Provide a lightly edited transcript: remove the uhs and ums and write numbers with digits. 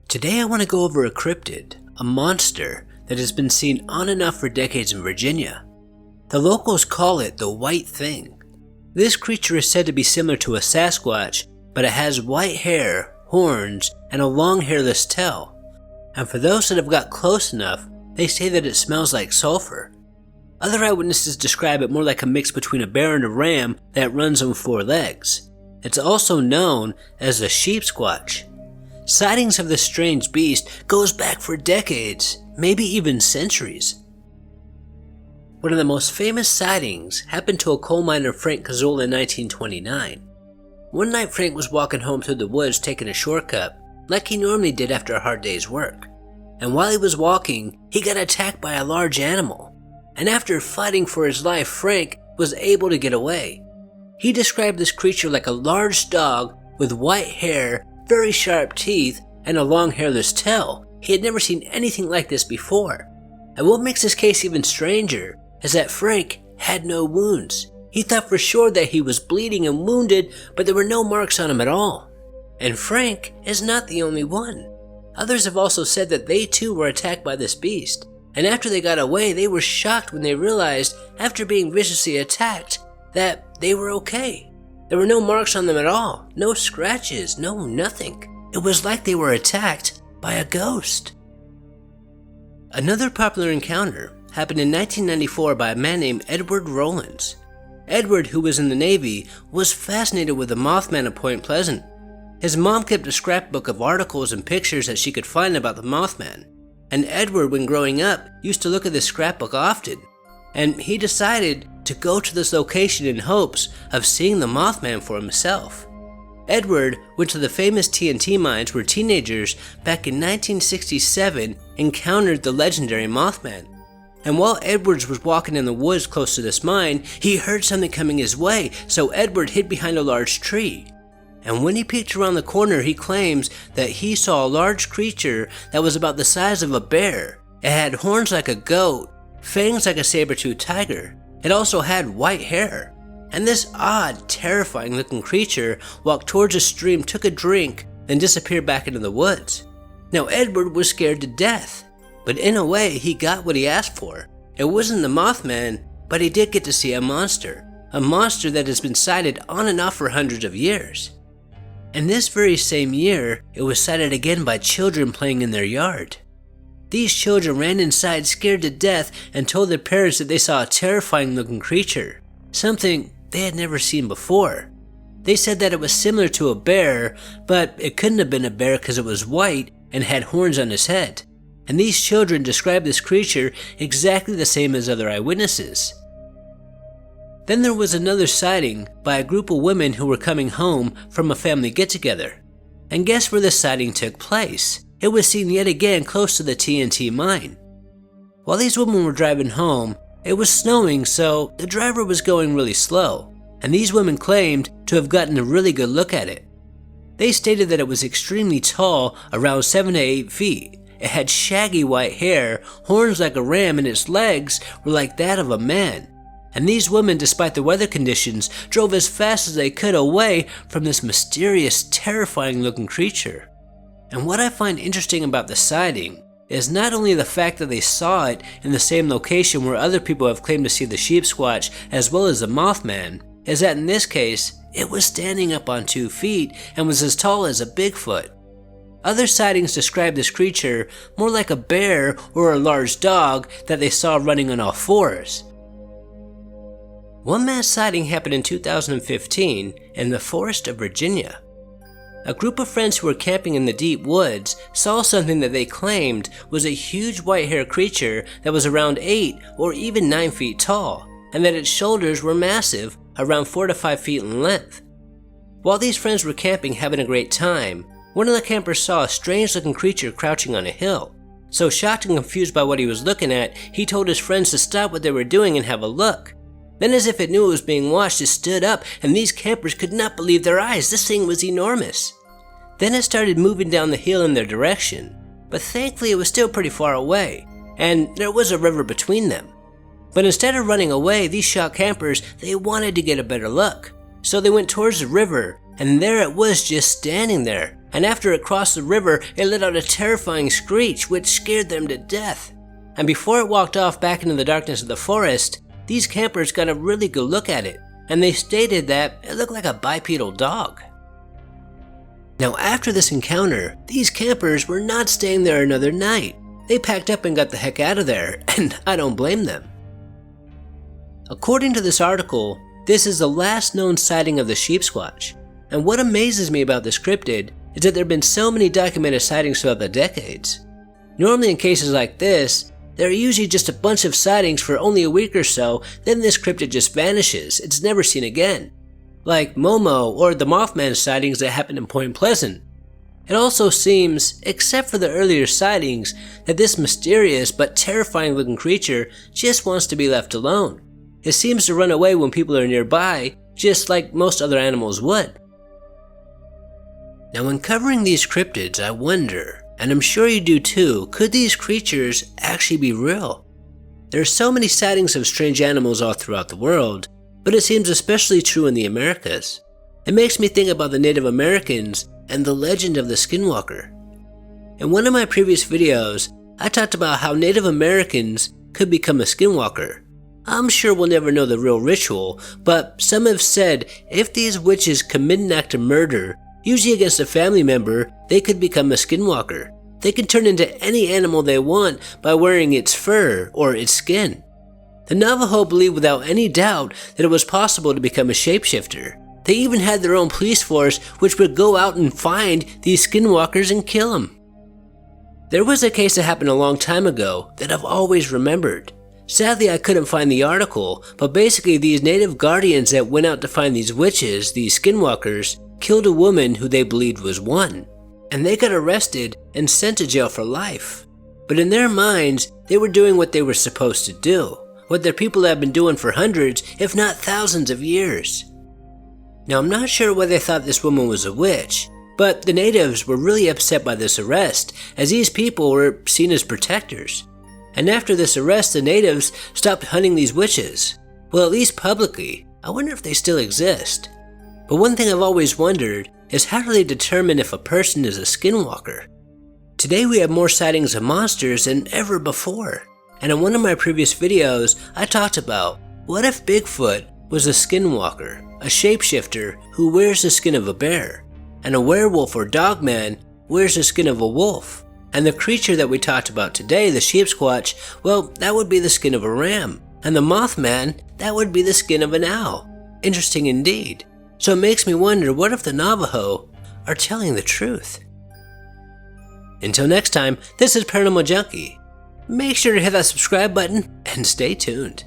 Today I want to go over a cryptid, a monster that has been seen on and off for decades in Virginia. The locals call it the White Thing. This creature is said to be similar to a Sasquatch, but it has white hair, horns, and a long hairless tail. And for those that have got close enough, they say that it smells like sulfur. Other eyewitnesses describe it more like a mix between a bear and a ram that runs on 4 legs. It's also known as the SheepSquatch. Sightings of this strange beast goes back for decades, maybe even centuries. One of the most famous sightings happened to a coal miner Frank Cazzola in 1929. One night Frank was walking home through the woods taking a shortcut, like he normally did after a hard day's work. And while he was walking, he got attacked by a large animal. And after fighting for his life, Frank was able to get away. He described this creature like a large dog with white hair, very sharp teeth, and a long hairless tail. He had never seen anything like this before. And what makes this case even stranger is that Frank had no wounds. He thought for sure that he was bleeding and wounded, but there were no marks on him at all. And Frank is not the only one. Others have also said that they too were attacked by this beast. And after they got away, they were shocked when they realized, after being viciously attacked, that they were okay. There were no marks on them at all, no scratches, no nothing. It was like they were attacked by a ghost. Another popular encounter happened in 1994 by a man named Edward Rowlands. Edward, who was in the Navy, was fascinated with the Mothman at Point Pleasant. His mom kept a scrapbook of articles and pictures that she could find about the Mothman. And Edward, when growing up, used to look at this scrapbook often. And he decided to go to this location in hopes of seeing the Mothman for himself. Edward went to the famous TNT mines where teenagers back in 1967 encountered the legendary Mothman. And while Edwards was walking in the woods close to this mine, he heard something coming his way, so Edward hid behind a large tree. And when he peeked around the corner, he claims that he saw a large creature that was about the size of a bear. It had horns like a goat, fangs like a saber-toothed tiger. It also had white hair. And this odd, terrifying looking creature walked towards a stream, took a drink, then disappeared back into the woods. Now Edward was scared to death, but in a way he got what he asked for. It wasn't the Mothman, but he did get to see a monster that has been sighted on and off for hundreds of years. And this very same year, it was sighted again by children playing in their yard. These children ran inside scared to death and told their parents that they saw a terrifying looking creature, something they had never seen before. They said that it was similar to a bear, but it couldn't have been a bear because it was white and had horns on his head. And these children described this creature exactly the same as other eyewitnesses. Then there was another sighting by a group of women who were coming home from a family get-together. And guess where the sighting took place? It was seen yet again close to the TNT mine. While these women were driving home, it was snowing, so the driver was going really slow, and these women claimed to have gotten a really good look at it. They stated that it was extremely tall, around 7 to 8 feet. It had shaggy white hair, horns like a ram, and its legs were like that of a man. And these women, despite the weather conditions, drove as fast as they could away from this mysterious, terrifying looking creature. And what I find interesting about the sighting is not only the fact that they saw it in the same location where other people have claimed to see the SheepSquatch as well as the Mothman, is that in this case, it was standing up on 2 feet and was as tall as a Bigfoot. Other sightings describe this creature more like a bear or a large dog that they saw running on all fours. One mass sighting happened in 2015 in the forest of Virginia. A group of friends who were camping in the deep woods saw something that they claimed was a huge white-haired creature that was around 8 or even 9 feet tall, and that its shoulders were massive, around 4 to 5 feet in length. While these friends were camping having a great time, one of the campers saw a strange-looking creature crouching on a hill. So shocked and confused by what he was looking at, he told his friends to stop what they were doing and have a look. Then, as if it knew it was being watched, it stood up, and these campers could not believe their eyes. This thing was enormous. Then it started moving down the hill in their direction, but thankfully it was still pretty far away, and there was a river between them. But instead of running away, these shocked campers, they wanted to get a better look. So they went towards the river, and there it was just standing there, and after it crossed the river, it let out a terrifying screech which scared them to death. And before it walked off back into the darkness of the forest, these campers got a really good look at it, and they stated that it looked like a bipedal dog. Now after this encounter, these campers were not staying there another night. They packed up and got the heck out of there, and I don't blame them. According to this article, this is the last known sighting of the SheepSquatch, and what amazes me about this cryptid is that there have been so many documented sightings throughout the decades. Normally in cases like this, there are usually just a bunch of sightings for only a week or so, then this cryptid just vanishes, it's never seen again. Like Momo or the Mothman sightings that happened in Point Pleasant. It also seems, except for the earlier sightings, that this mysterious but terrifying looking creature just wants to be left alone. It seems to run away when people are nearby, just like most other animals would. Now when covering these cryptids, I wonder, and I'm sure you do too, could these creatures actually be real? There are so many sightings of strange animals all throughout the world, but it seems especially true in the Americas. It makes me think about the Native Americans and the legend of the skinwalker. In one of my previous videos, I talked about how Native Americans could become a skinwalker. I'm sure we'll never know the real ritual, but some have said if these witches commit an act of murder, usually against a family member, they could become a skinwalker. They can turn into any animal they want by wearing its fur or its skin. The Navajo believed without any doubt that it was possible to become a shapeshifter. They even had their own police force which would go out and find these skinwalkers and kill them. There was a case that happened a long time ago that I've always remembered. Sadly, I couldn't find the article, but basically these native guardians that went out to find these witches, these skinwalkers, killed a woman who they believed was one. And they got arrested and sent to jail for life. But in their minds, they were doing what they were supposed to do. What their people have been doing for hundreds, if not thousands of years. Now I'm not sure why they thought this woman was a witch, but the natives were really upset by this arrest, as these people were seen as protectors. And after this arrest, the natives stopped hunting these witches. Well, at least publicly. I wonder if they still exist. But one thing I've always wondered is how do they determine if a person is a skinwalker? Today we have more sightings of monsters than ever before. And in one of my previous videos, I talked about, what if Bigfoot was a skinwalker, a shapeshifter who wears the skin of a bear, and a werewolf or dogman wears the skin of a wolf, and the creature that we talked about today, the SheepSquatch, well, that would be the skin of a ram, and the Mothman, that would be the skin of an owl. Interesting indeed. So it makes me wonder, what if the Navajo are telling the truth? Until next time, this is Paranormal Junkie. Make sure to hit that subscribe button and stay tuned.